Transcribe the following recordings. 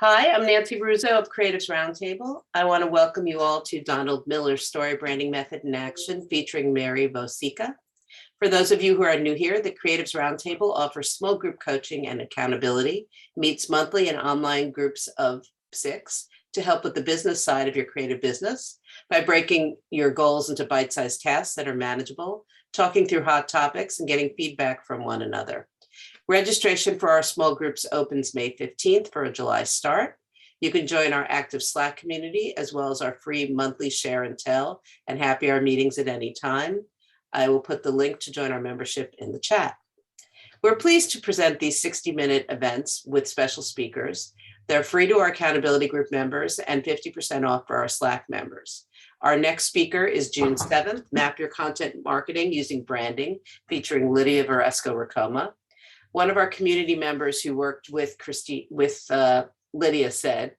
Hi, I'm Nancy Russo of Creatives Roundtable. I want to welcome you all to Donald Miller's Story Branding Method in Action featuring Mary Vosika. For those of you who are new here, the Creatives Roundtable offers small group coaching and accountability, meets monthly in online groups of 6 to help with the business side of your creative business by breaking your goals into bite-sized tasks that are manageable, talking through hot topics, and getting feedback from one another. Registration for our small groups opens May 15th for a July start. You can join our active Slack community as well as our free monthly share and tell and happy hour meetings at any time. I will put the link to join our membership in the chat. We're pleased to present these 60-minute events with special speakers. They're free to our accountability group members and 50% off for our Slack members. Our next speaker is June 7th, Map Your Content Marketing Using Branding, featuring Lydia Varesco-Racoma. One of our community members who worked with Lydia said,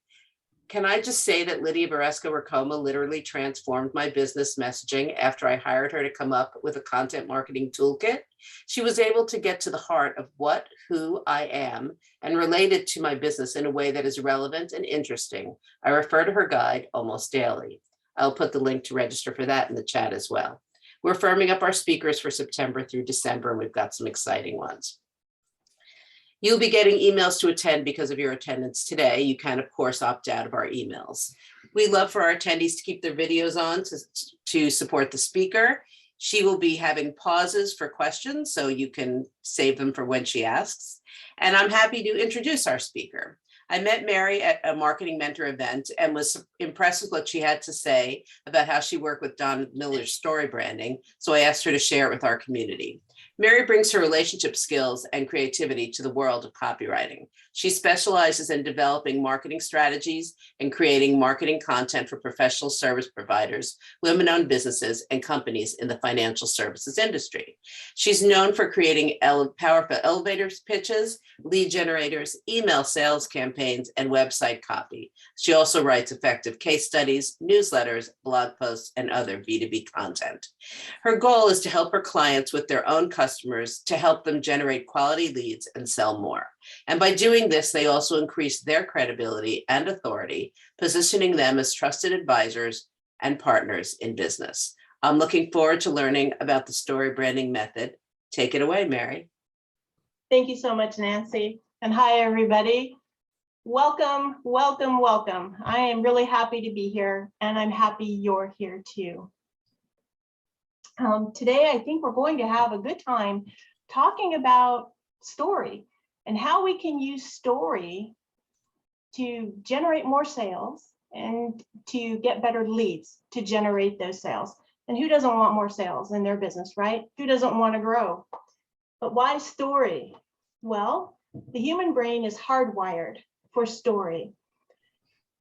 "Can I just say that Lydia Varesco-Racoma literally transformed my business messaging after I hired her to come up with a content marketing toolkit? She was able to get to the heart of what, who I am and relate it to my business in a way that is relevant and interesting. I refer to her guide almost daily." I'll put the link to register for that in the chat as well. We're firming up our speakers for September through December, and we've got some exciting ones. You'll be getting emails to attend because of your attendance today. You can, of course, opt out of our emails. We love for our attendees to keep their videos on to support the speaker. She will be having pauses for questions, so you can save them for when she asks. And I'm happy to introduce our speaker. I met Mary at a marketing mentor event and was impressed with what she had to say about how she worked with Don Miller's story branding, so I asked her to share it with our community. Mary brings her relationship skills and creativity to the world of copywriting. She specializes in developing marketing strategies and creating marketing content for professional service providers, women-owned businesses, and companies in the financial services industry. She's known for creating powerful elevator pitches, lead generators, email sales campaigns, and website copy. She also writes effective case studies, newsletters, blog posts, and other B2B content. Her goal is to help her clients with their own customers to help them generate quality leads and sell more. And by doing this, they also increase their credibility and authority, positioning them as trusted advisors and partners in business. I'm looking forward to learning about the story branding method. Take it away, Mary. Thank you so much, Nancy. And hi, everybody. Welcome, welcome, welcome. I am really happy to be here, and I'm happy you're here too. Today, I think we're going to have a good time talking about story and how we can use story to generate more sales and to get better leads to generate those sales. And who doesn't want more sales in their business, right? Who doesn't want to grow? But why story? Well, the human brain is hardwired for story.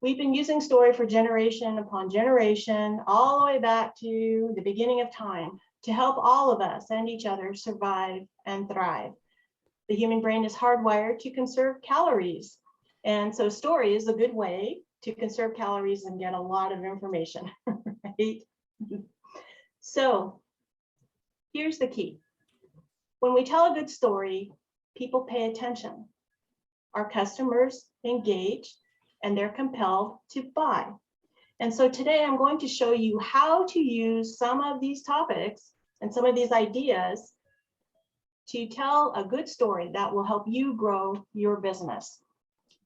We've been using story for generation upon generation, all the way back to the beginning of time, to help all of us and each other survive and thrive. The human brain is hardwired to conserve calories. And so story is a good way to conserve calories and get a lot of information, right? So here's the key. When we tell a good story, people pay attention. Our customers engage, and they're compelled to buy. And so today I'm going to show you how to use some of these topics and some of these ideas to tell a good story that will help you grow your business.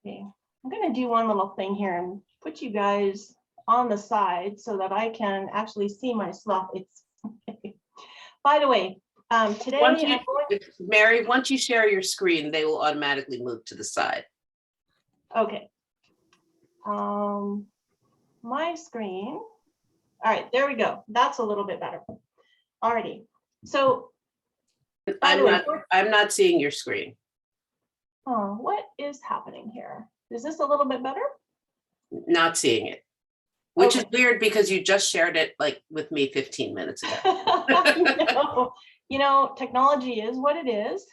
Okay, I'm going to do one little thing here and put you guys on the side so that I can actually see myself. It's by the way, today Mary, once you share your screen, they will automatically move to the side. Okay. My screen. All right, there we go. That's a little bit better. Alrighty. So I'm not seeing your screen. Oh, what is happening here? Is this a little bit better? Not seeing it, which is weird because you just shared it like with me 15 minutes ago. You know, technology is what it is.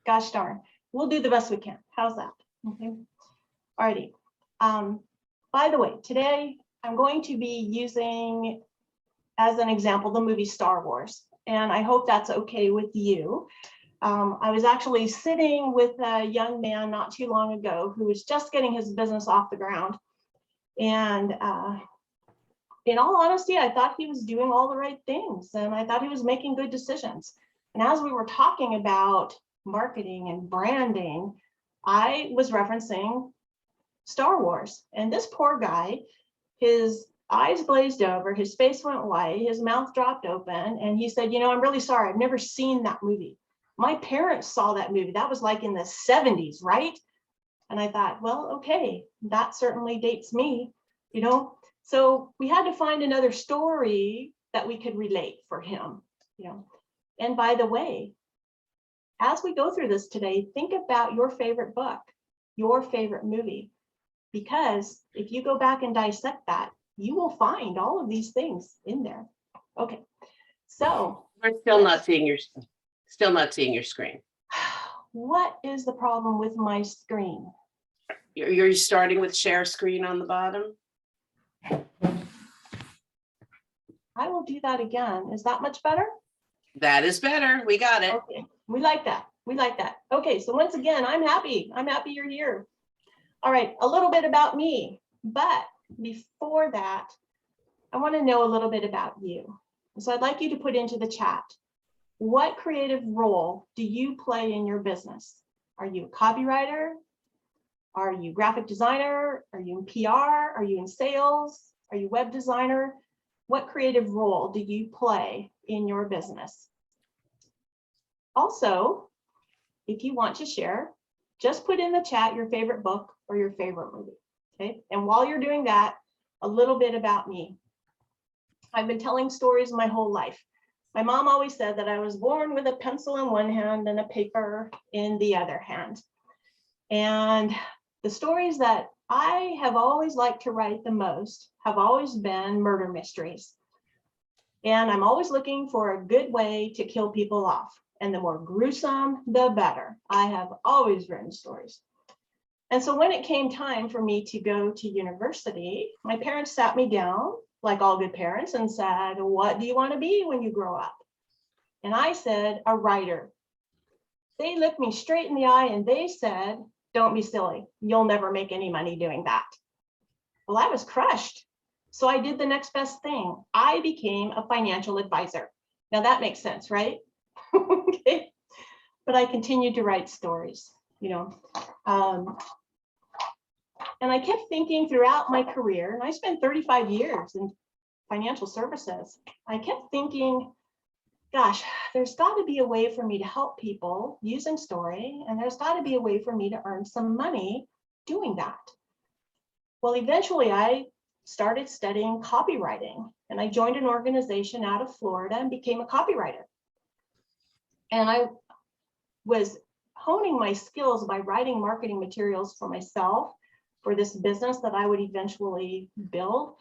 Gosh darn. We'll do the best we can. How's that? Okay. Alrighty. By the way, today I'm going to be using as an example the movie Star Wars, and I hope that's okay with you. I was actually sitting with a young man not too long ago who was just getting his business off the ground. And in all honesty, I thought he was doing all the right things and I thought he was making good decisions. And as we were talking about marketing and branding, I was referencing Star Wars. And this poor guy, his eyes glazed over, his face went white, his mouth dropped open, and he said, I'm really sorry, I've never seen that movie. My parents saw that movie. That was like in the 70s, right? And I thought, well, okay, that certainly dates me, So we had to find another story that we could relate for him, And by the way, as we go through this today, think about your favorite book, your favorite movie, because if you go back and dissect that, you will find all of these things in there. Okay, so We're still not seeing your screen. what is the problem with my screen? You're starting with share screen on the bottom. I will do that again. Is that much better? That is better. We got it. Okay, we like that. We like that. Okay, so once again, I'm happy. I'm happy you're here. All right, a little bit about me, but before that, I want to know a little bit about you. So I'd like you to put into the chat, what creative role do you play in your business? Are you a copywriter? Are you graphic designer? Are you in PR? Are you in sales? Are you web designer? What creative role do you play in your business? Also, if you want to share, just put in the chat your favorite book or your favorite movie, okay? And while you're doing that, a little bit about me. I've been telling stories my whole life. My mom always said that I was born with a pencil in one hand and a paper in the other hand. And the stories that I have always liked to write the most have always been murder mysteries. And I'm always looking for a good way to kill people off. And the more gruesome, the better. I have always written stories. And so when it came time for me to go to university, my parents sat me down, like all good parents, and said, what do you want to be when you grow up? And I said, a writer. They looked me straight in the eye and they said, don't be silly. You'll never make any money doing that. Well, I was crushed. So I did the next best thing. I became a financial advisor. Now that makes sense, right? Okay. But I continued to write stories, and I kept thinking throughout my career, and I spent 35 years in financial services. I kept thinking, gosh, there's got to be a way for me to help people using story, and there's got to be a way for me to earn some money doing that. Well, eventually I started studying copywriting, and I joined an organization out of Florida and became a copywriter. And I was honing my skills by writing marketing materials for myself for this business that I would eventually build.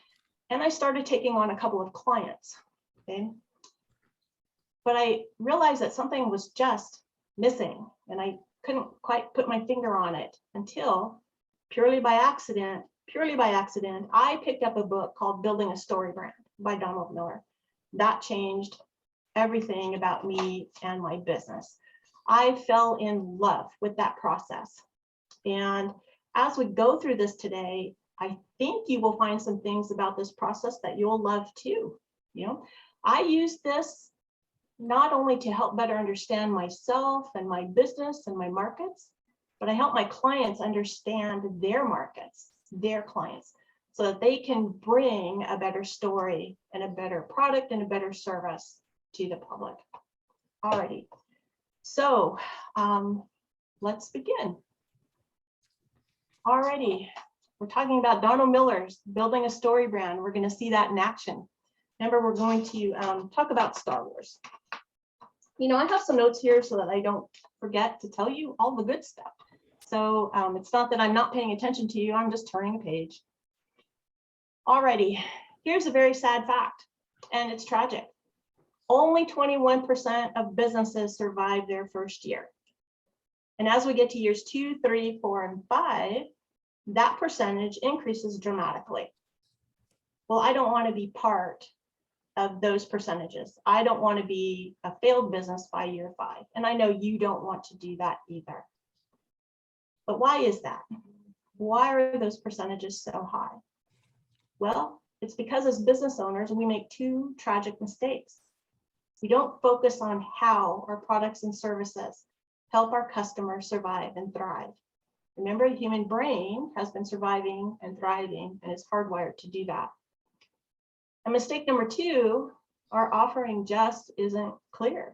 And I started taking on a couple of clients. Okay. But I realized that something was just missing, and I couldn't quite put my finger on it until purely by accident, I picked up a book called Building a Story Brand by Donald Miller. That changed everything about me and my business. I fell in love with that process. And as we go through this today, I think you will find some things about this process that you'll love too. I use this not only to help better understand myself and my business and my markets, but I help my clients understand their markets, their clients, so that they can bring a better story and a better product and a better service to the public. Alrighty, so let's begin. Alrighty, we're talking about Donald Miller's Building a Story Brand. We're going to see that in action. Remember, we're going to talk about Star Wars. I have some notes here so that I don't forget to tell you all the good stuff. So it's not that I'm not paying attention to you, I'm just turning a page. Alrighty, here's a very sad fact, and it's tragic. Only 21% of businesses survive their first year. And as we get to years 2, 3, 4, and 5, that percentage increases dramatically. Well, I don't want to be part of those percentages. I don't want to be a failed business by year 5. And I know you don't want to do that either. But why is that? Why are those percentages so high? Well, it's because as business owners, we make 2 tragic mistakes. We don't focus on how our products and services help our customers survive and thrive. Remember, the human brain has been surviving and thriving and is hardwired to do that. And mistake number 2, our offering just isn't clear.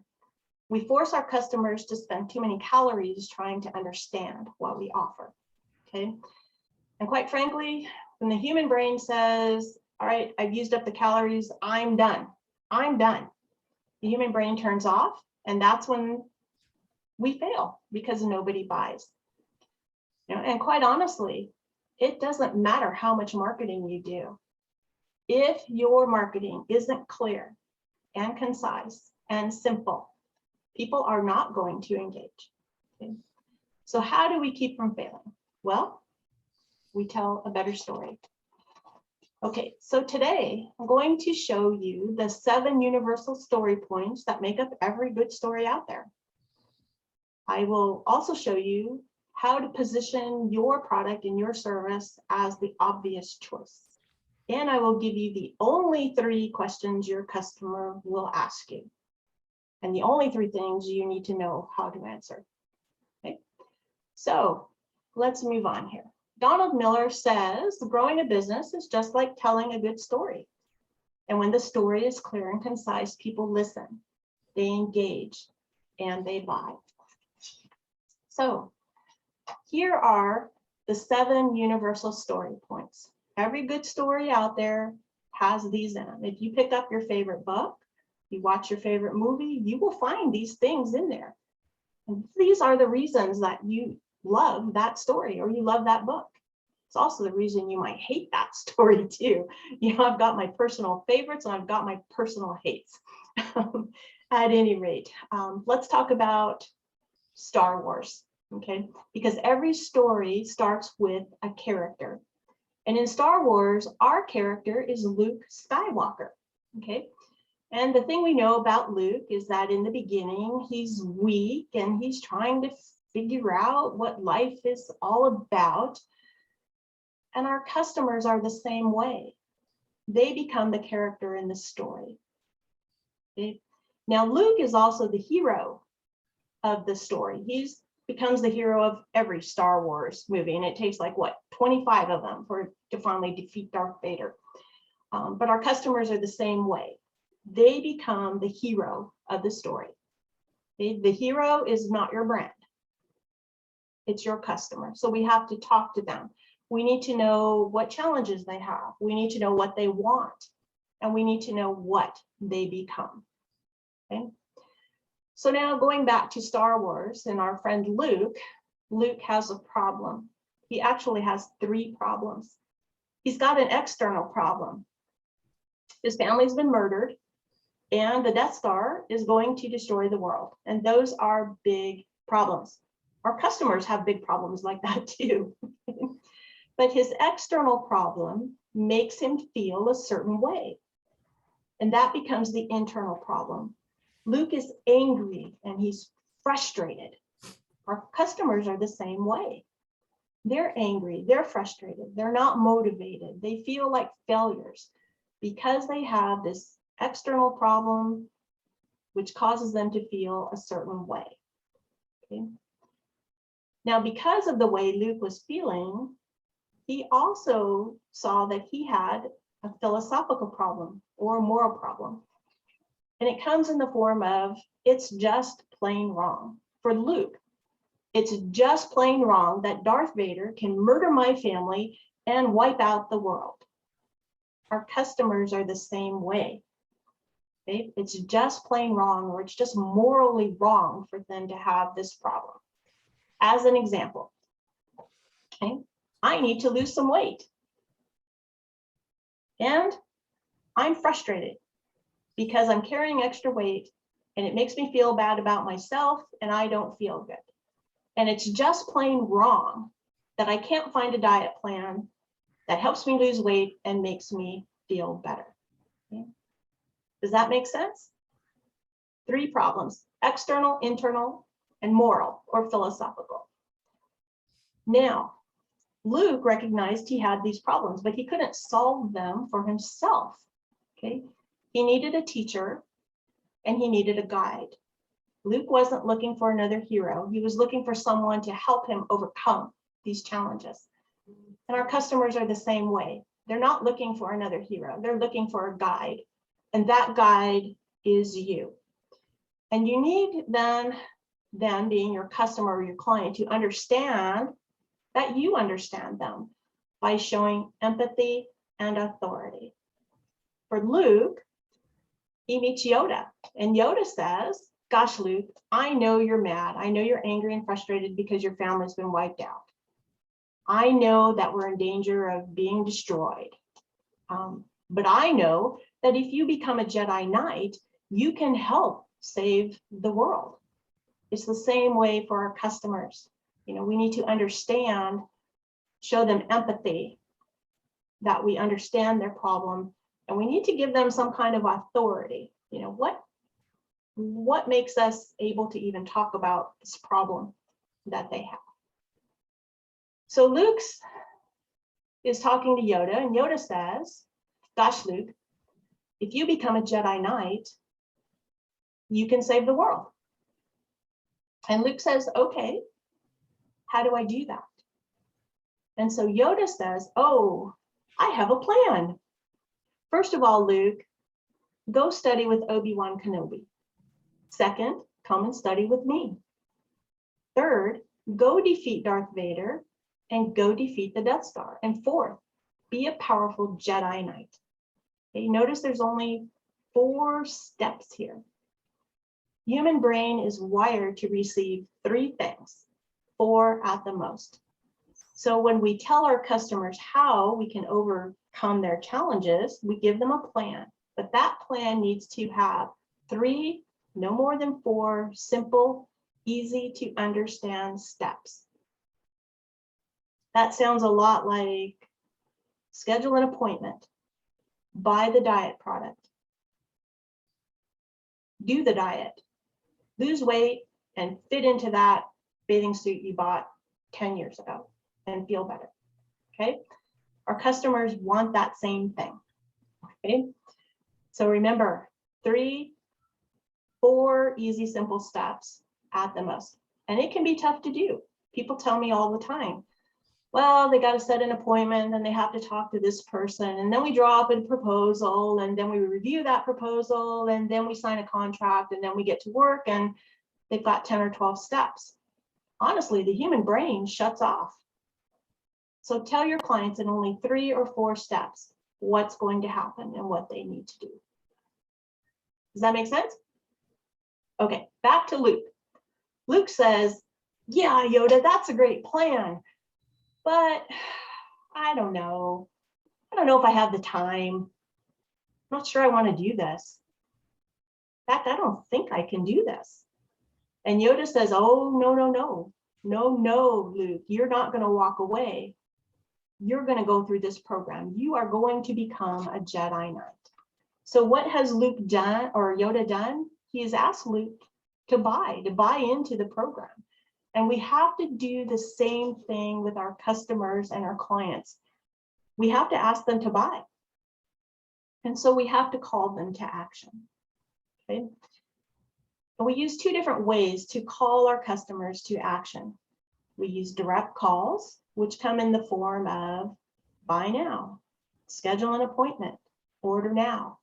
We force our customers to spend too many calories trying to understand what we offer, okay? And quite frankly, when the human brain says, all right, I've used up the calories, I'm done, the human brain turns off, and that's when we fail because nobody buys. And quite honestly, it doesn't matter how much marketing you do. If your marketing isn't clear and concise and simple, people are not going to engage. Okay? So how do we keep from failing? Well, we tell a better story. Okay, so today I'm going to show you the 7 universal story points that make up every good story out there. I will also show you how to position your product and your service as the obvious choice. And I will give you the only 3 questions your customer will ask you, and the only 3 things you need to know how to answer. Okay, so let's move on here. Donald Miller says growing a business is just like telling a good story. And when the story is clear and concise, people listen, they engage, and they buy. So here are the 7 universal story points. Every good story out there has these in them. If you pick up your favorite book, you watch your favorite movie, you will find these things in there. And these are the reasons that you love that story or you love that book. It's also the reason you might hate that story too. I've got my personal favorites and I've got my personal hates. At any rate, let's talk about Star Wars, okay? Because every story starts with a character. And in Star Wars, our character is Luke Skywalker, okay? And the thing we know about Luke is that in the beginning, he's weak and he's trying to figure out what life is all about. And our customers are the same way. They become the character in the story. Okay? Now, Luke is also the hero of the story. He becomes the hero of every Star Wars movie, and it takes 25 of them to finally defeat Darth Vader. But our customers are the same way. They become the hero of the story. The hero is not your brand. It's your customer. So we have to talk to them. We need to know what challenges they have. We need to know what they want. And we need to know what they become. Okay? So now going back to Star Wars and our friend Luke has a problem. He actually has 3 problems. He's got an external problem. His family's been murdered, and the Death Star is going to destroy the world. And those are big problems. Our customers have big problems like that too. But his external problem makes him feel a certain way. And that becomes the internal problem. Luke is angry and he's frustrated. Our customers are the same way. They're angry, they're frustrated, they're not motivated. They feel like failures because they have this external problem which causes them to feel a certain way. Okay? Now, because of the way Luke was feeling, he also saw that he had a philosophical problem or a moral problem. And it comes in the form of, it's just plain wrong. For Luke, it's just plain wrong that Darth Vader can murder my family and wipe out the world. Our customers are the same way. Okay? It's just plain wrong, or it's just morally wrong for them to have this problem. As an example, okay, I need to lose some weight. And I'm frustrated because I'm carrying extra weight and it makes me feel bad about myself and I don't feel good. And it's just plain wrong that I can't find a diet plan that helps me lose weight and makes me feel better. Okay? Does that make sense? 3 problems: external, internal, and moral or philosophical. Now, Luke recognized he had these problems, but he couldn't solve them for himself. Okay, he needed a teacher and he needed a guide. Luke wasn't looking for another hero. He was looking for someone to help him overcome these challenges. And our customers are the same way. They're not looking for another hero. They're looking for a guide. And that guide is you. And you need them being your customer or your client, to understand that you understand them by showing empathy and authority. For Luke, he meets Yoda, and Yoda says, gosh, Luke, I know you're mad. I know you're angry and frustrated because your family's been wiped out. I know that we're in danger of being destroyed. But I know that if you become a Jedi Knight, you can help save the world. It's the same way for our customers. You know, we need to understand, show them empathy, that we understand their problem, and we need to give them some kind of authority. You know, what makes us able to even talk about this problem that they have? So Luke is talking to Yoda, and Yoda says, gosh, Luke, if you become a Jedi Knight, you can save the world. And Luke says, okay, how do I do that? And so Yoda says, oh, I have a plan. First of all, Luke, go study with Obi-Wan Kenobi. Second, come and study with me. Third, go defeat Darth Vader and go defeat the Death Star. And fourth, be a powerful Jedi Knight. Okay, notice there's only 4 steps here. Human brain is wired to receive 3 things, 4 at the most. So when we tell our customers how we can overcome their challenges, we give them a plan, but that plan needs to have 3, no more than 4 simple, easy to understand steps. That sounds a lot like schedule an appointment, buy the diet product, do the diet, lose weight, and fit into that bathing suit you bought 10 years ago and feel better. Okay, our customers want that same thing. Okay, so remember, 3, 4 easy, simple steps at the most. And it can be tough to do. People tell me all the time, well, they got to set an appointment and they have to talk to this person. And then we draw up a proposal and then we review that proposal and then we sign a contract and then we get to work and they've got 10 or 12 steps. Honestly, the human brain shuts off. So tell your clients in only 3 or 4 steps what's going to happen and what they need to do. Does that make sense? Okay, back to Luke. Luke says, yeah, Yoda, that's a great plan, but I don't know. I don't know if I have the time. I'm not sure I want to do this. In fact, I don't think I can do this. And Yoda says, oh, no, Luke, you're not going to walk away. You're going to go through this program. You are going to become a Jedi Knight. So what has Luke done, or Yoda done? He has asked Luke to buy into the program. And we have to do the same thing with our customers and our clients. We have to ask them to buy. And so we have to call them to action. Okay? And we use 2 different ways to call our customers to action. We use direct calls, which come in the form of buy now, schedule an appointment, order now.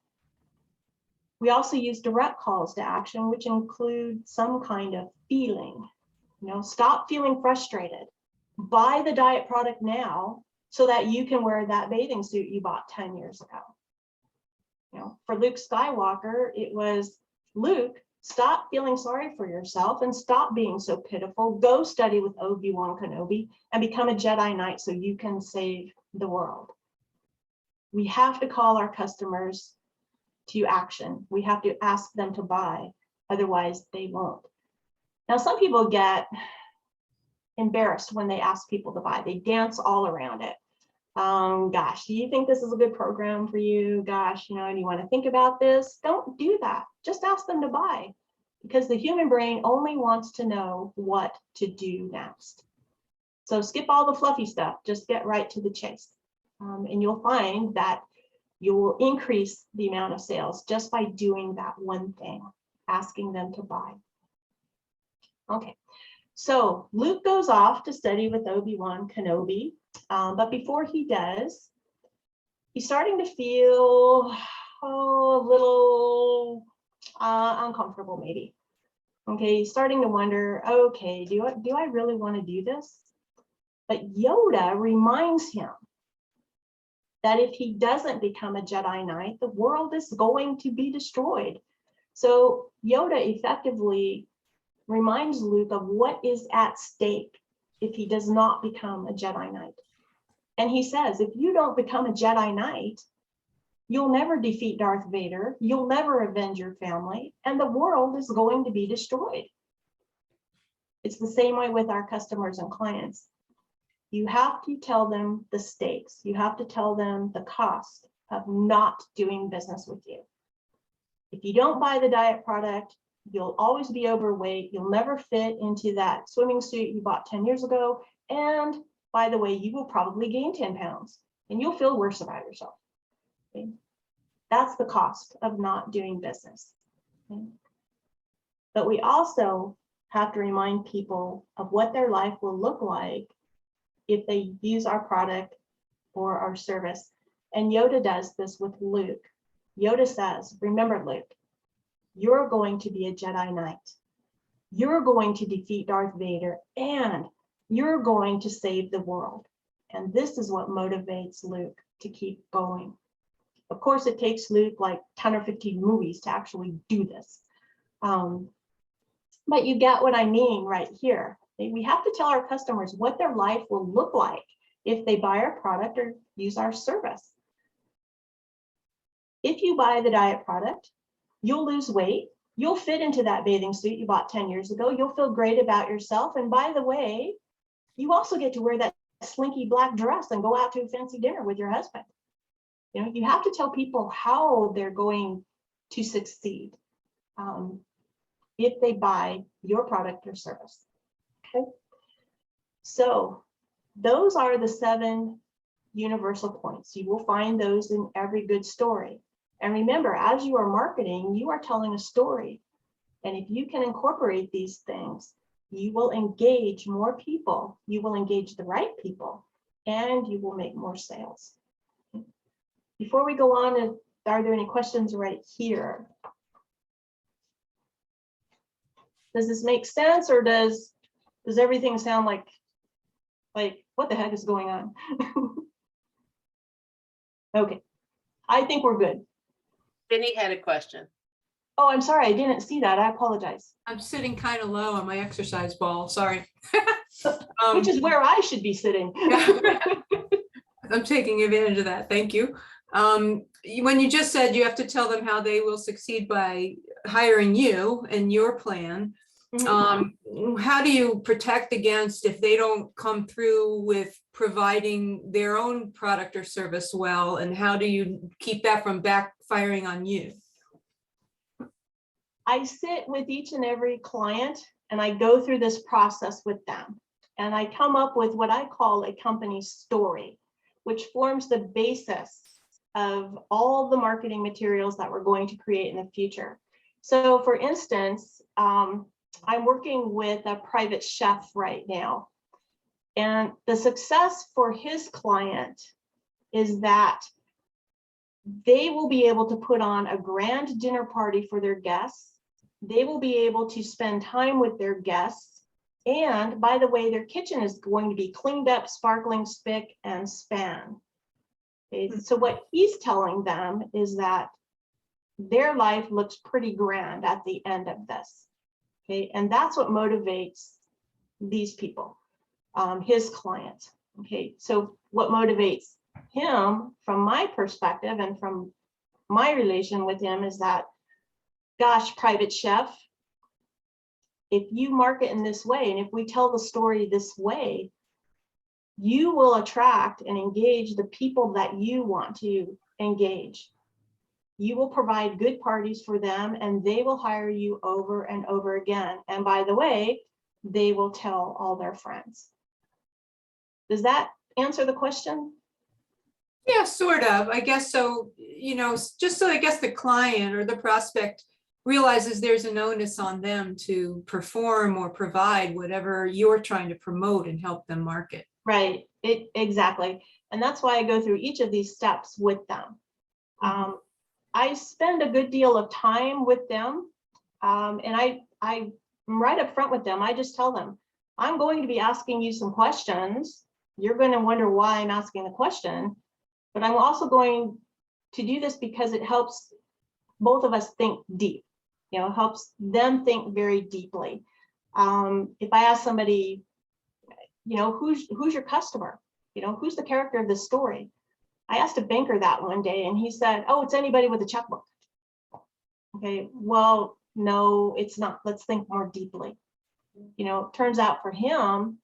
We also use direct calls to action, which include some kind of feeling. You know, stop feeling frustrated. Buy the diet product now so that you can wear that bathing suit you bought 10 years ago. You know, for Luke Skywalker, it was, Luke, stop feeling sorry for yourself and stop being so pitiful. Go study with Obi-Wan Kenobi and become a Jedi Knight so you can save the world. We have to call our customers to action. We have to ask them to buy, otherwise they won't. Now, some people get embarrassed when they ask people to buy. They dance all around it. Gosh, do you think this is a good program for you? Gosh, do you want to think about this? Don't do that. Just ask them to buy, because the human brain only wants to know what to do next. So skip all the fluffy stuff, just get right to the chase. And you'll find that you will increase the amount of sales just by doing that one thing, asking them to buy. Okay, so Luke goes off to study with Obi-Wan Kenobi, but before he does, he's starting to feel a little uncomfortable maybe. Okay, he's starting to wonder, okay, do I really want to do this? But Yoda reminds him that if he doesn't become a Jedi Knight, the world is going to be destroyed. So Yoda effectively reminds Luke of what is at stake if he does not become a Jedi Knight. And he says, if you don't become a Jedi Knight, you'll never defeat Darth Vader, you'll never avenge your family, and the world is going to be destroyed. It's the same way with our customers and clients. You have to tell them the stakes. You have to tell them the cost of not doing business with you. If you don't buy the diet product, you'll always be overweight. You'll never fit into that swimming suit you bought 10 years ago. And by the way, you will probably gain 10 pounds and you'll feel worse about yourself. Okay? That's the cost of not doing business. Okay? But we also have to remind people of what their life will look like if they use our product or our service. And Yoda does this with Luke. Yoda says, remember, Luke, you're going to be a Jedi Knight. You're going to defeat Darth Vader, and you're going to save the world. And this is what motivates Luke to keep going. Of course, it takes Luke like 10 or 15 movies to actually do this. But you get what I mean right here. We have to tell our customers what their life will look like if they buy our product or use our service. If you buy the diet product, you'll lose weight. You'll fit into that bathing suit you bought 10 years ago. You'll feel great about yourself. And by the way, you also get to wear that slinky black dress and go out to a fancy dinner with your husband. You have to tell people how they're going to succeed if they buy your product or service. Okay, so those are the 7 universal points. You will find those in every good story. And remember, as you are marketing, you are telling a story. And if you can incorporate these things, you will engage more people, you will engage the right people, and you will make more sales. Before we go on, are there any questions right here? Does this make sense, or does everything sound like what the heck is going on? Okay, I think we're good. Vinny had a question. Oh, I'm sorry, I didn't see that. I apologize. I'm sitting kind of low on my exercise ball, sorry. Which is where I should be sitting. I'm taking advantage of that, thank you. When you just said you have to tell them how they will succeed by hiring you and your plan, how do you protect against if they don't come through with providing their own product or service well, and how do you keep that from backfiring on you? I sit with each and every client and I go through this process with them. And I come up with what I call a company story, which forms the basis of all the marketing materials that we're going to create in the future. So for instance, I'm working with a private chef right now. And the success for his client is that they will be able to put on a grand dinner party for their guests. They will be able to spend time with their guests. And by the way, their kitchen is going to be cleaned up, sparkling, spick and span. Okay, so what he's telling them is that their life looks pretty grand at the end of this. Okay, and that's what motivates these people, his clients. Okay, so what motivates him from my perspective and from my relation with him is that, gosh, private chef, if you market in this way, and if we tell the story this way, you will attract and engage the people that you want to engage. You will provide good parties for them, and they will hire you over and over again. And by the way, they will tell all their friends. Does that answer the question? Yeah, sort of, I guess so, just so I guess the client or the prospect realizes there's an onus on them to perform or provide whatever you're trying to promote and help them market. Right, exactly. And that's why I go through each of these steps with them. I spend a good deal of time with them, and I'm right up front with them. I just tell them, I'm going to be asking you some questions. You're going to wonder why I'm asking the question, but I'm also going to do this because it helps both of us think deep, helps them think very deeply. If I ask somebody, who's your customer? Who's the character of the story? I asked a banker that one day and he said, oh, it's anybody with a checkbook. Okay, well, no, it's not. Let's think more deeply. It turns out for him,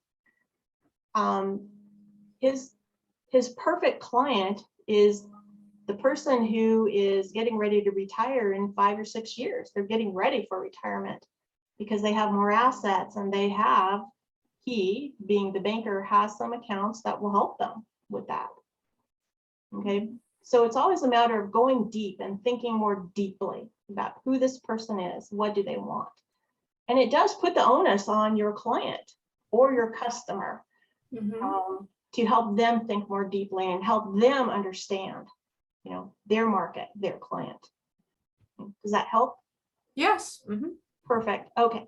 his perfect client is the person who is getting ready to retire in 5 or 6 years. They're getting ready for retirement because they have more assets, and he, being the banker, has some accounts that will help them with that. Okay, so it's always a matter of going deep and thinking more deeply about who this person is, what do they want. And it does put the onus on your client or your customer to help them think more deeply and help them understand, their market, their client. Does that help? Yes. Perfect. Okay.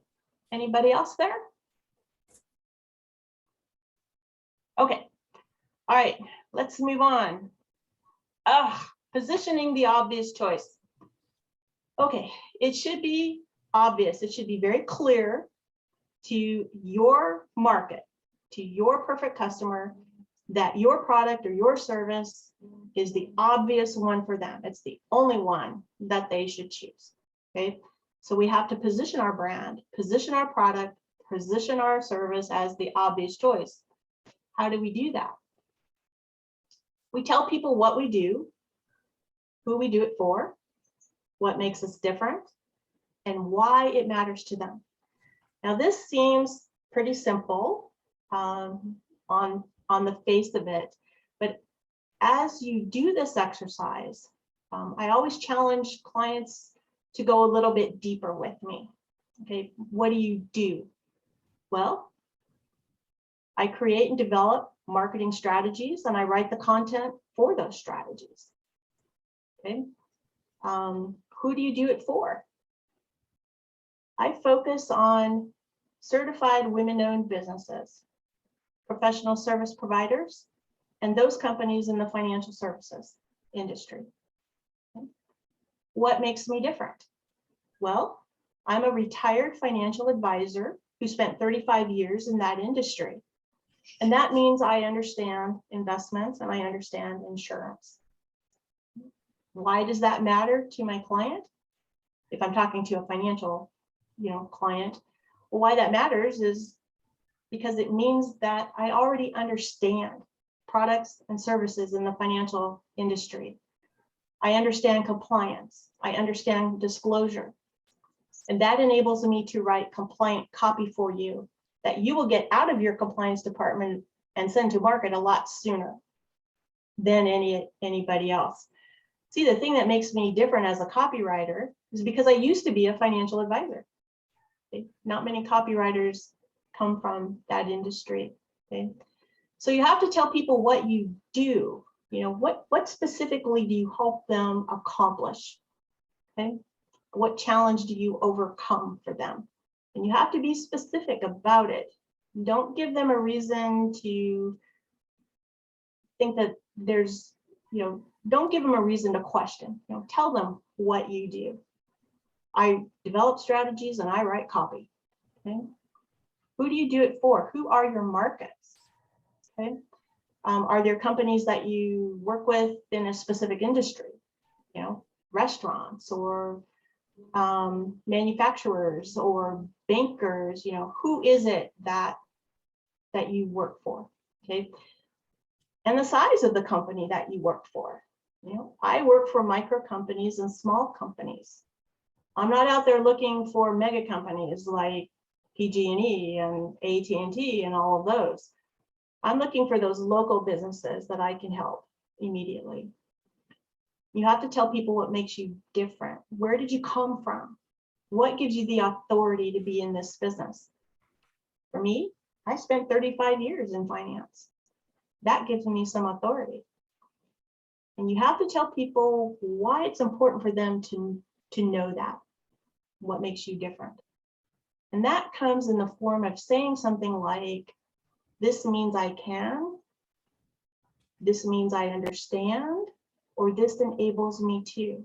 Anybody else there? Okay. All right, let's move on. Positioning the obvious choice. Okay, it should be obvious. It should be very clear to your market, to your perfect customer, that your product or your service is the obvious one for them. It's the only one that they should choose. Okay, so we have to position our brand, position our product, position our service as the obvious choice. How do we do that? We tell people what we do, who we do it for, what makes us different, and why it matters to them. Now, this seems pretty simple on the face of it, but as you do this exercise, I always challenge clients to go a little bit deeper with me. Okay, what do you do? Well, I create and develop marketing strategies, and I write the content for those strategies. Okay, who do you do it for? I focus on certified women-owned businesses, professional service providers, and those companies in the financial services industry. Okay. What makes me different? Well, I'm a retired financial advisor who spent 35 years in that industry. And that means I understand investments and I understand insurance. Why does that matter to my client? If I'm talking to a financial, client, well, why that matters is because it means that I already understand products and services in the financial industry. I understand compliance. I understand disclosure. And that enables me to write compliant copy for you that you will get out of your compliance department and send to market a lot sooner than anybody else. See, the thing that makes me different as a copywriter is because I used to be a financial advisor. Okay? Not many copywriters come from that industry. Okay? So you have to tell people what you do. What specifically do you help them accomplish? Okay? What challenge do you overcome for them? And you have to be specific about it. Don't give them a reason to think that there's, don't give them a reason to question. Tell them what you do. I develop strategies and I write copy. Okay? Who do you do it for? Who are your markets? Okay? Are there companies that you work with in a specific industry? Restaurants or manufacturers or bankers, who is it that you work for? Okay. And the size of the company that you work for. You know, I work for micro companies and small companies. I'm not out there looking for mega companies like PG&E and AT&T and all of those. I'm looking for those local businesses that I can help immediately. You have to tell people what makes you different. Where did you come from? What gives you the authority to be in this business? For me, I spent 35 years in finance. That gives me some authority. And you have to tell people why it's important for them to know that, what makes you different. And that comes in the form of saying something like, this means I can, this means I understand, or this enables me to.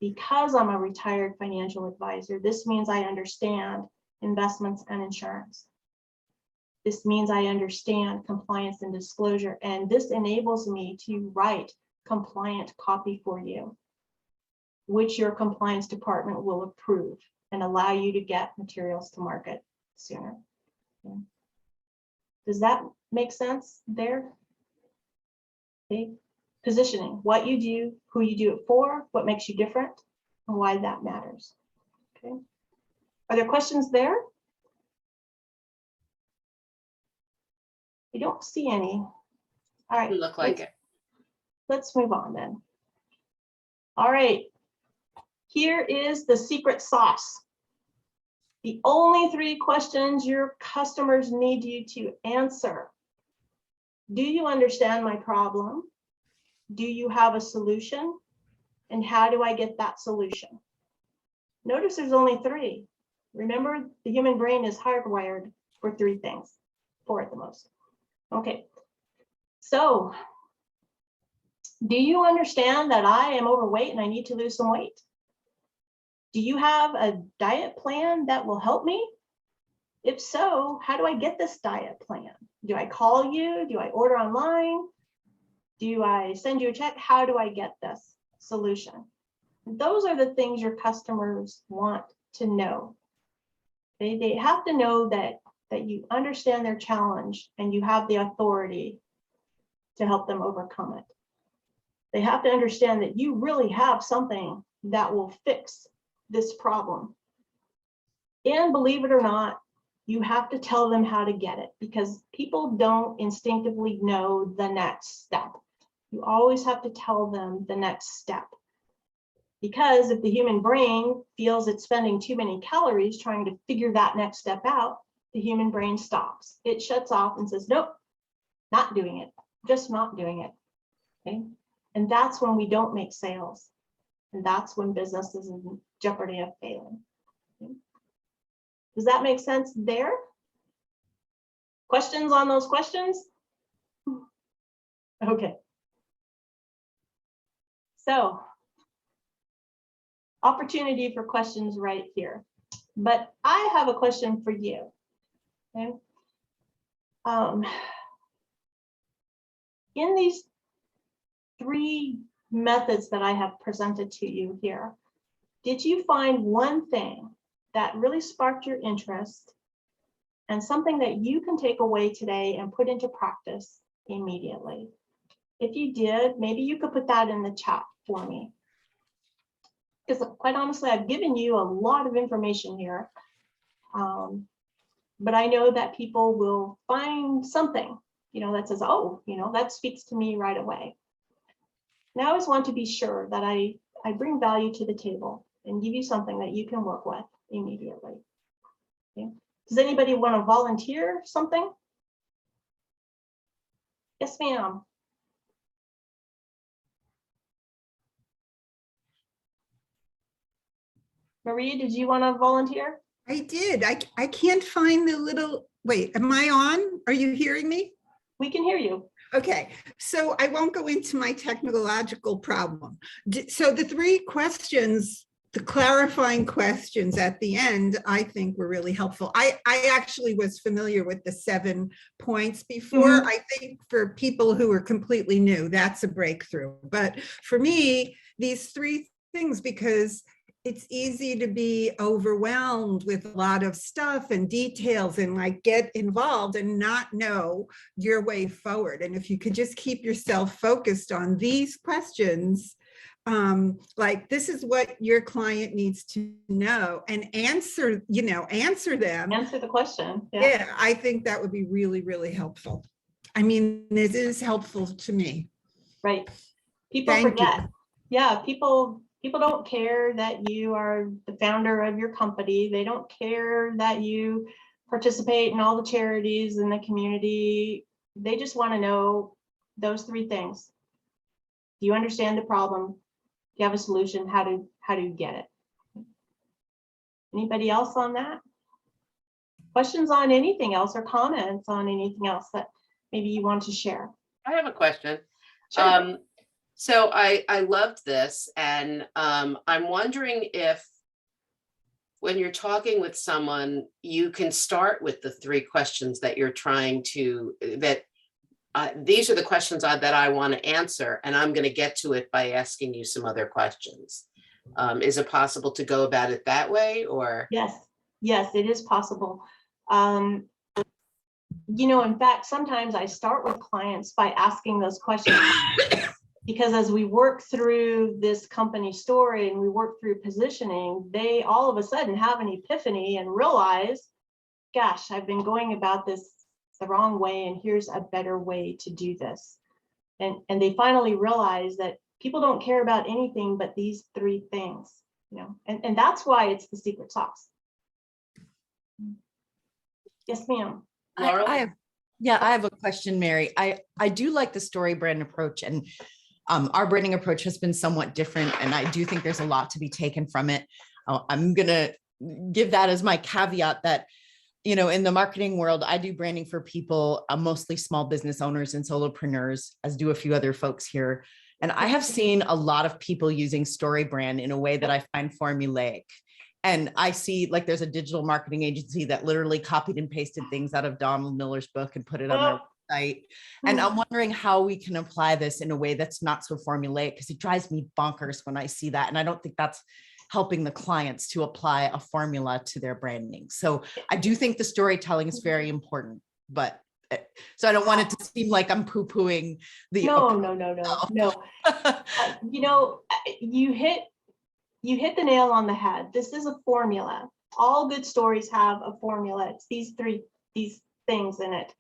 Because I'm a retired financial advisor, this means I understand investments and insurance. This means I understand compliance and disclosure, and this enables me to write compliant copy for you, which your compliance department will approve and allow you to get materials to market sooner. Okay. Does that make sense there? Okay. Positioning, what you do, who you do it for, what makes you different, and why that matters. Okay. Are there questions there? I don't see any. All right. You look like it. Let's move on then. All right. Here is the secret sauce. The only 3 questions your customers need you to answer. Do you understand my problem? Do you have a solution? And how do I get that solution? Notice there's only 3. Remember, the human brain is hardwired for 3 things, 4 at the most. Okay, so do you understand that I am overweight and I need to lose some weight? Do you have a diet plan that will help me? If so, how do I get this diet plan? Do I call you? Do I order online? Do I send you a check? How do I get this solution? Those are the things your customers want to know. They have to know that you understand their challenge and you have the authority to help them overcome it. They have to understand that you really have something that will fix this problem. And believe it or not, you have to tell them how to get it, because people don't instinctively know the next step. You always have to tell them the next step. Because if the human brain feels it's spending too many calories trying to figure that next step out, the human brain stops. It shuts off and says, nope, not doing it, just not doing it. Okay? And that's when we don't make sales. And that's when business is in jeopardy of failing. Okay? Does that make sense there? Questions on those questions? Okay. So, opportunity for questions right here. But I have a question for you. Okay. In these 3 methods that I have presented to you here, did you find one thing that really sparked your interest and something that you can take away today and put into practice immediately? If you did, maybe you could put that in the chat for me. Because quite honestly, I've given you a lot of information here. But I know that people will find something, that says, oh, that speaks to me right away. And I always want to be sure that I bring value to the table and give you something that you can work with immediately. Okay. Does anybody want to volunteer something? Yes, ma'am. Maria, did you want to volunteer? I did. I can't find the little, wait, am I on? Are you hearing me? We can hear you. Okay, so I won't go into my technological problem. So the 3 questions, the clarifying questions at the end, I think were really helpful. I actually was familiar with the 7 points before. I think for people who are completely new, that's a breakthrough. But for me, these 3 things, because it's easy to be overwhelmed with a lot of stuff and details and like get involved and not know your way forward. And if you could just keep yourself focused on these questions, like this is what your client needs to know, and answer them. Answer the question. Yeah, I think that would be really, really helpful. I mean, it is helpful to me. Right. People Thank you. forget. Yeah, people don't care that you are the founder of your company. They don't care that you participate in all the charities in the community. They just want to know those three things. Do you understand the problem? Do you have a solution? How do you get it? Anybody else on that? Questions on anything else or comments on anything else that maybe you want to share? I have a question. Sure. So I loved this, and I'm wondering if when you're talking with someone, you can start with the three questions that you're trying to, these are the questions that I want to answer, and I'm going to get to it by asking you some other questions. Is it possible to go about it that way, or? Yes, it is possible. In fact, sometimes I start with clients by asking those questions. Because as we work through this company story and we work through positioning, they all of a sudden have an epiphany and realize, gosh, I've been going about this the wrong way, and here's a better way to do this. And they finally realize that people don't care about anything but these three things, and that's why it's the secret sauce. Yes, ma'am. Laurel? I have a question, Mary. I do like the story brand approach, and our branding approach has been somewhat different, and I do think there's a lot to be taken from it. I'm going to give that as my caveat that, in the marketing world, I do branding for people, mostly small business owners and solopreneurs, as do a few other folks here. And I have seen a lot of people using StoryBrand in a way that I find formulaic. And I see like there's a digital marketing agency that literally copied and pasted things out of Donald Miller's book and put it on their website. And I'm wondering how we can apply this in a way that's not so formulaic, because it drives me bonkers when I see that. And I don't think that's helping the clients to apply a formula to their branding. So I do think the storytelling is very important, but so I don't want it to seem like I'm poo-pooing the No. You hit the nail on the head. This is a formula. All good stories have a formula. It's these things in it.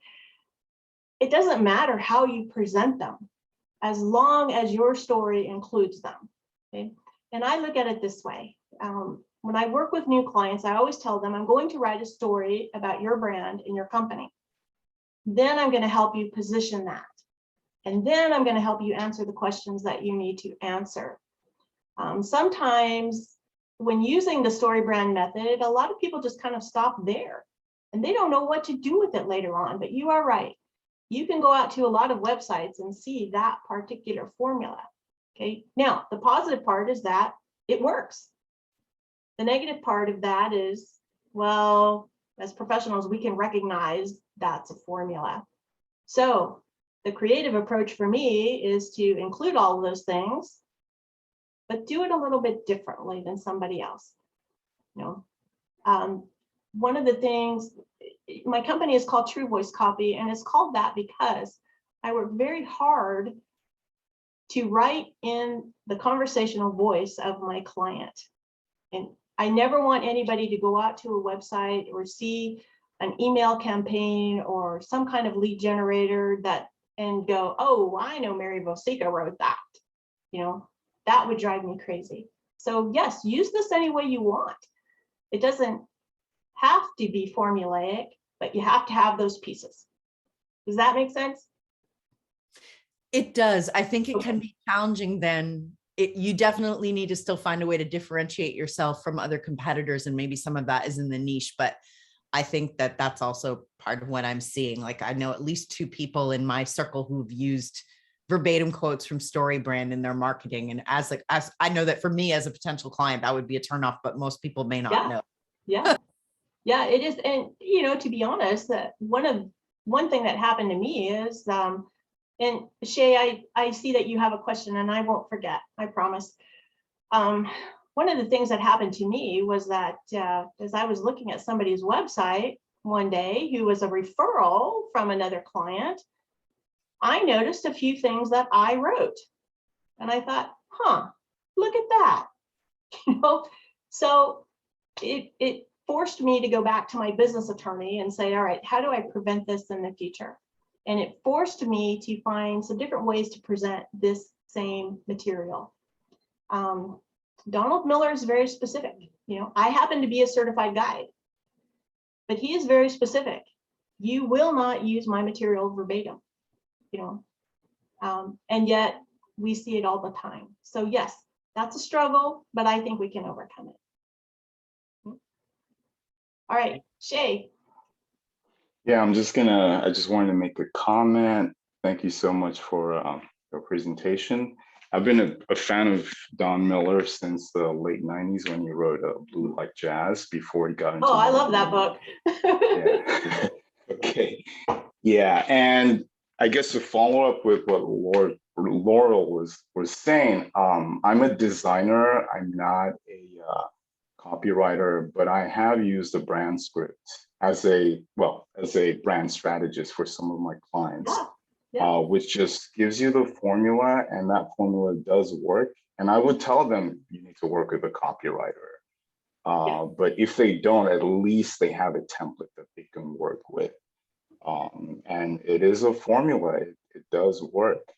It doesn't matter how you present them, as long as your story includes them. Okay? And I look at it this way. When I work with new clients, I always tell them I'm going to write a story about your brand and your company. Then I'm going to help you position that. And then I'm going to help you answer the questions that you need to answer. Sometimes when using the StoryBrand method, a lot of people just kind of stop there and they don't know what to do with it later on. But you are right. You can go out to a lot of websites and see that particular formula. Okay. Now, the positive part is that it works. The negative part of that is, well, as professionals, we can recognize that's a formula. So the creative approach for me is to include all of those things, but do it a little bit differently than somebody else. One of the things, my company is called True Voice Copy, and it's called that because I work very hard to write in the conversational voice of my client. And I never want anybody to go out to a website or see an email campaign or some kind of lead generator and go, oh, I know Mary Vosika wrote that. That would drive me crazy. So yes, use this any way you want. It doesn't have to be formulaic, but you have to have those pieces. Does that make sense? It does. I think it can be challenging then. You definitely need to still find a way to differentiate yourself from other competitors, and maybe some of that is in the niche, but I think that that's also part of what I'm seeing. Like I know at least 2 people in my circle who've used verbatim quotes from StoryBrand in their marketing. And as I know that for me as a potential client, that would be a turnoff, but most people may not know. Yeah, it is. And, to be honest, that one thing that happened to me is, and Shay, I see that you have a question and I won't forget, I promise. one of the things that happened to me was that as I was looking at somebody's website one day who was a referral from another client, I noticed a few things that I wrote. And I thought, huh, look at that. So it forced me to go back to my business attorney and say, all right, how do I prevent this in the future? And it forced me to find some different ways to present this same material. Donald Miller is very specific. I happen to be a certified guide, but he is very specific. You will not use my material verbatim, and yet we see it all the time. So yes, that's a struggle, but I think we can overcome it. All right, Shay. Yeah, I just wanted to make a comment. Thank you so much for your presentation. I've been a fan of Don Miller since the late 90s when he wrote Blue Like Jazz before he got into Oh, I love that book. Yeah. Okay. Yeah, and I guess to follow up with what Laurel was saying, I'm a designer. I'm not a copywriter, but I have used a brand script as a brand strategist for some of my clients. Yeah. Which just gives you the formula, and that formula does work. And I would tell them you need to work with a copywriter. But if they don't, at least they have a template that they can work with. And it is a formula. It does work.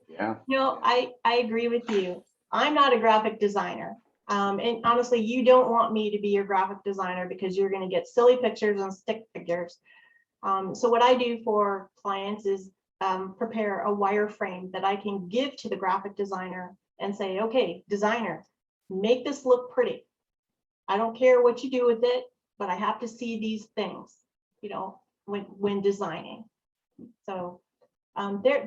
Yeah. I agree with you. I'm not a graphic designer. And honestly, you don't want me to be your graphic designer because you're going to get silly pictures and stick figures. So what I do for clients is prepare a wireframe that I can give to the graphic designer and say, okay, designer, make this look pretty. I don't care what you do with it, but I have to see these things, when designing. So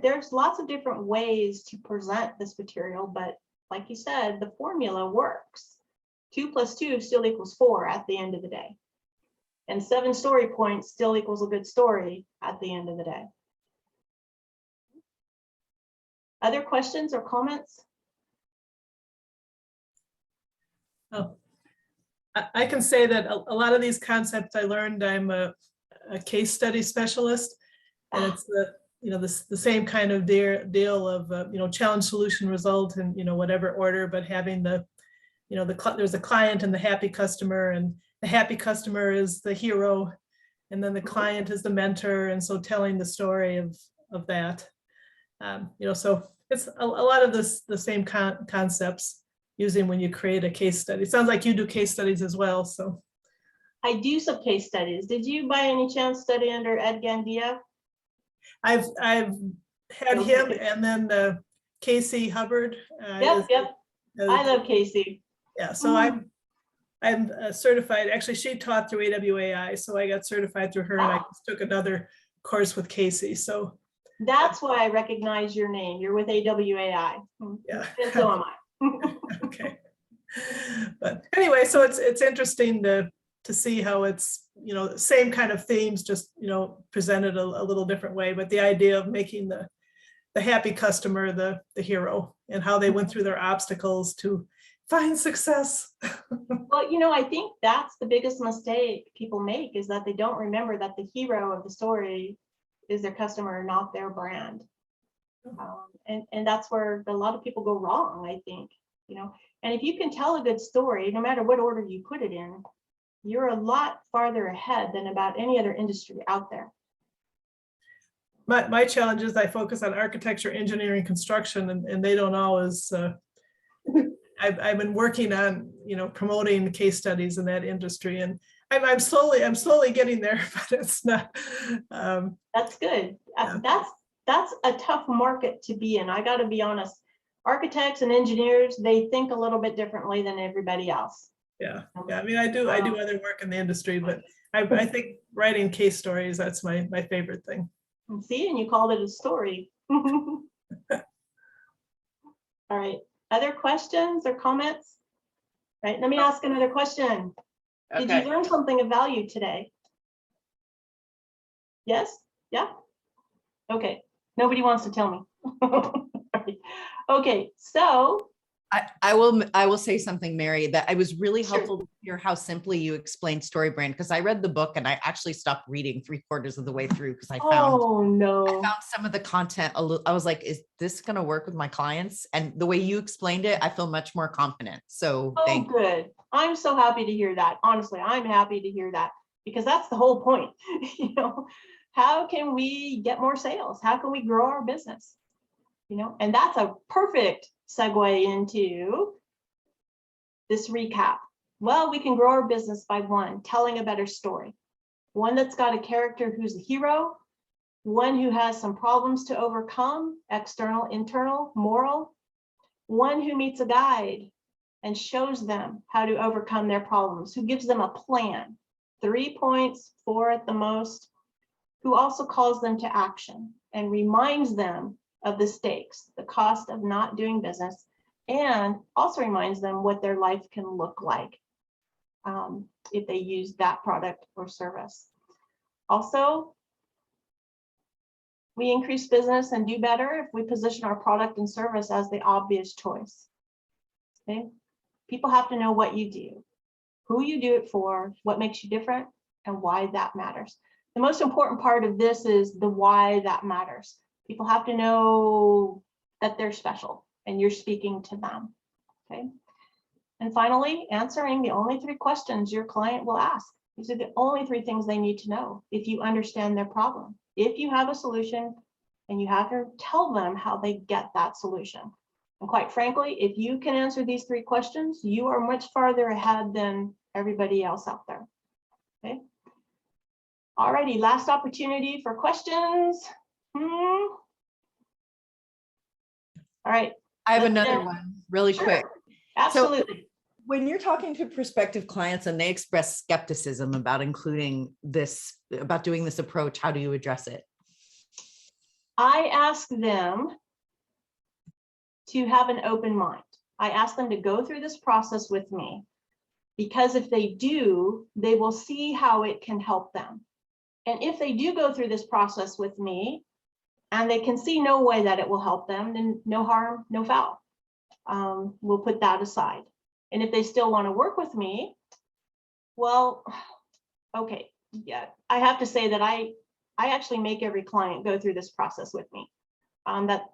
there's lots of different ways to present this material, but like you said, the formula works. 2 + 2 still equals 4 at the end of the day. And 7 story points still equals a good story at the end of the day. Other questions or comments? Oh, I can say that a lot of these concepts I learned, I'm a case study specialist, and it's the same kind of deal of challenge, solution, result, and whatever order, but having there's a client and the happy customer, and the happy customer is the hero, and then the client is the mentor, and so telling the story of that. So it's a lot of the same concepts using when you create a case study. It sounds like you do case studies as well. So I do some case studies. Did you by any chance study under Ed Gandia? I've had him, and then Casey Hubbard. Yep. I love Casey. Yeah, so I'm certified. Actually, she taught through AWAI, so I got certified through her, and I just took another course with Casey. So that's why I recognize your name. You're with AWAI. Yeah. And so am I. Okay. But anyway, so it's interesting to see how it's same kind of themes, just presented a little different way, but the idea of making the happy customer the hero, and how they went through their obstacles to find success. Well, I think that's the biggest mistake people make, is that they don't remember that the hero of the story is their customer, not their brand. And that's where a lot of people go wrong, I think. And if you can tell a good story, no matter what order you put it in, you're a lot farther ahead than about any other industry out there. My challenge is I focus on architecture, engineering, construction, and they don't always. I've been working on promoting case studies in that industry, and I'm slowly getting there, but it's not. That's good. Yeah. That's a tough market to be in. I got to be honest. Architects and engineers, they think a little bit differently than everybody else. Yeah. I mean, I do other work in the industry, but I think writing case stories, that's my favorite thing. See, and you called it a story. All right. Other questions or comments? Right. Let me ask another question. Did Okay. you learn something of value today? Yes? Yeah? Okay. Nobody wants to tell me. Okay. So I will say something, Mary, that I was really Sure. helpful to hear how simply you explained Storybrand, because I read the book and I actually stopped reading 3/4 of the way through because I found Oh, no. some of the content a little, I was like, is this going to work with my clients? And the way you explained it, I feel much more confident. So Oh, thank you. good. I'm so happy to hear that. Honestly, I'm happy to hear that because that's the whole point. You know, how can we get more sales? How can we grow our business? You know, and that's a perfect segue into this recap. Well, we can grow our business by one, telling a better story. One that's got a character who's a hero, one who has some problems to overcome, external, internal, moral, one who meets a guide and shows them how to overcome their problems, who gives them a plan, 3 points, 4 at the most, who also calls them to action and reminds them of the stakes, the cost of not doing business, and also reminds them what their life can look like if they use that product or service. Also, we increase business and do better if we position our product and service as the obvious choice. Okay? People have to know what you do, who you do it for, what makes you different, and why that matters. The most important part of this is the why that matters. People have to know that they're special and you're speaking to them. Okay. And finally, answering the only 3 questions your client will ask. These are the only 3 things they need to know if you understand their problem. If you have a solution, and you have to tell them how they get that solution. And quite frankly, if you can answer these 3 questions, you are much farther ahead than everybody else out there. Okay. Alrighty, last opportunity for questions. All right. I have Let's another end. one really Sure. quick. Absolutely. When you're talking to prospective clients and they express skepticism about including this, about doing this approach, how do you address it? I ask them to have an open mind. I ask them to go through this process with me, because if they do, they will see how it can help them. And if they do go through this process with me and they can see no way that it will help them, then no harm, no foul. We'll put that aside. And if they still want to work with me, well, okay, yeah, I have to say that I actually make every client go through this process with me.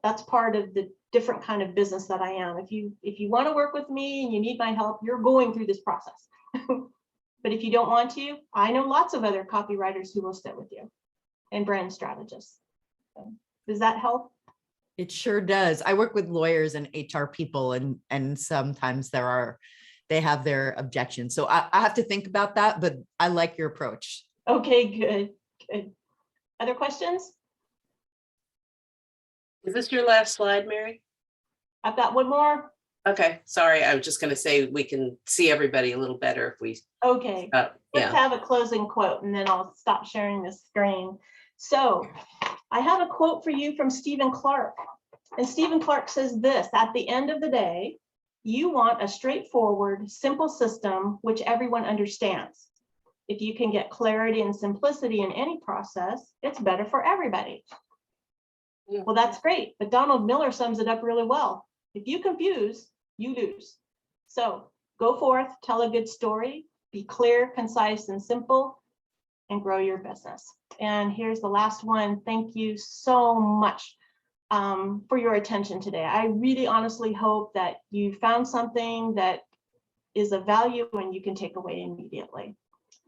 That's part of the different kind of business that I am. If you want to work with me and you need my help, you're going through this process. But if you don't want to, I know lots of other copywriters who will sit with you and brand strategists. Does that help? It sure does. I work with lawyers and HR people, and sometimes they have their objections. So I have to think about that, but I like your approach. Okay, good. Other questions? Is this your last slide, Mary? I've got one more. Okay, sorry. I was just going to say we can see everybody a little better if we. Okay, let's Yeah. have a closing quote and then I'll stop sharing the screen. So I have a quote for you from Stephen Clark. And Stephen Clark says this: at the end of the day, you want a straightforward, simple system which everyone understands. If you can get clarity and simplicity in any process, it's better for everybody. Yeah. Well, that's great, but Donald Miller sums it up really well. If you confuse, you lose. So go forth, tell a good story, be clear, concise, and simple, and grow your business. And here's the last one. Thank you so much for your attention today. I really honestly hope that you found something that is of value and you can take away immediately.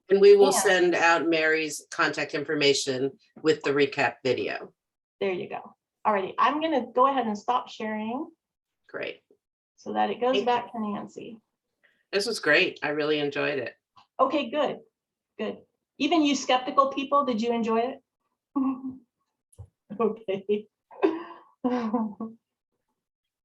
And we will Yeah. send out Mary's contact information with the recap video. There you go. Alrighty, I'm gonna go ahead and stop sharing Great. so that it goes Thank back to Nancy. This was great. I really enjoyed it. Okay, good, good. Even you skeptical people, did you enjoy it? Okay.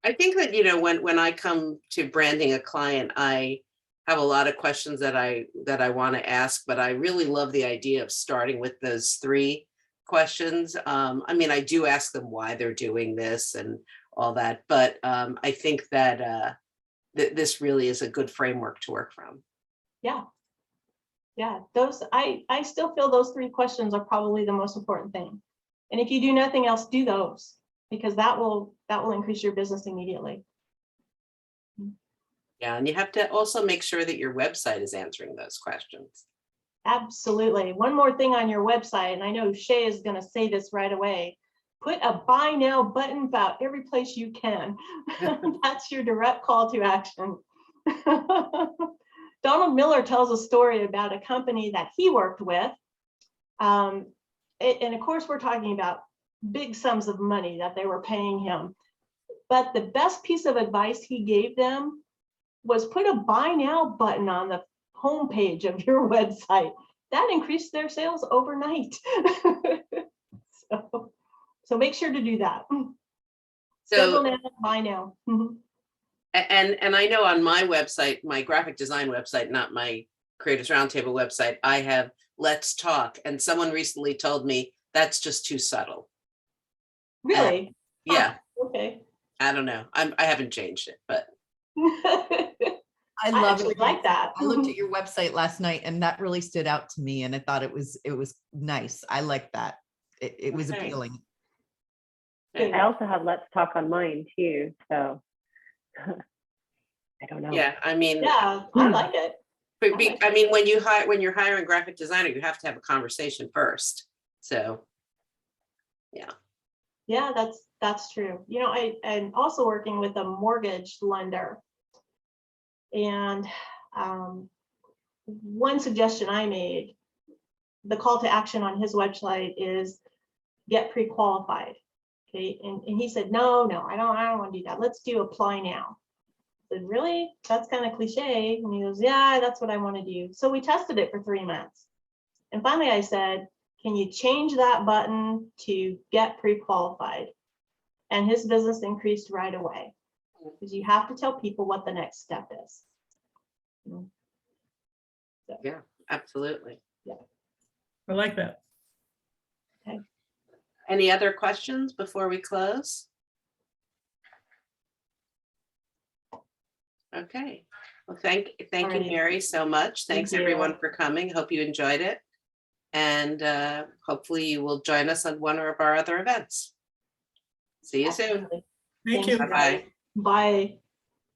I think that, you know, when I come to branding a client, I have a lot of questions that I want to ask, but I really love the idea of starting with those 3 questions. I mean, I do ask them why they're doing this and all that, but I think that this really is a good framework to work from. Yeah. Yeah, those I still feel those 3 questions are probably the most important thing. And if you do nothing else, do those, because that will increase your business immediately. Yeah, and you have to also make sure that your website is answering those questions. Absolutely. One more thing on your website, and I know Shay is going to say this right away. Put a buy now button about every place you can. That's your direct call to action. Donald Miller tells a story about a company that he worked with. And of course, we're talking about big sums of money that they were paying him. But the best piece of advice he gave them was put a buy now button on the homepage of your website. That increased their sales overnight. So make sure to do that. Schedule now, buy now. And I know on my website, my graphic design website, not my Creators Roundtable website, I have Let's Talk. And someone recently told me that's just too subtle. Really? Yeah, Okay. I don't know. I haven't changed it, but I I love actually it. like that. I looked at your website last night and that really stood out to me and I thought it was nice. I like that. It was Okay. appealing. Good. I also have Let's Talk on mine too, so I don't know. yeah, I mean, Yeah, I like it. I mean, when you're hiring a graphic designer, you have to have a conversation first. So, Yeah, that's true. You know, I'm also working with a mortgage lender. And one suggestion I made, the call to action on his website is get pre-qualified. Okay, and he said, no, I don't want to do that. Let's do apply now. I said, really? That's kind of cliche. And he goes, yeah, that's what I want to do. So we tested it for 3 months. And finally I said, can you change that button to get pre-qualified? And his business increased right away. Because you have to tell people what the next step is. yeah, absolutely. I like that. Any other questions before we close? Okay, well, thank you, Alrighty. Mary, so much. Thanks you. everyone for coming. Hope you enjoyed it. And hopefully you will join us on one of our other events. See you soon. Absolutely. Thank you. Bye-bye. Bye.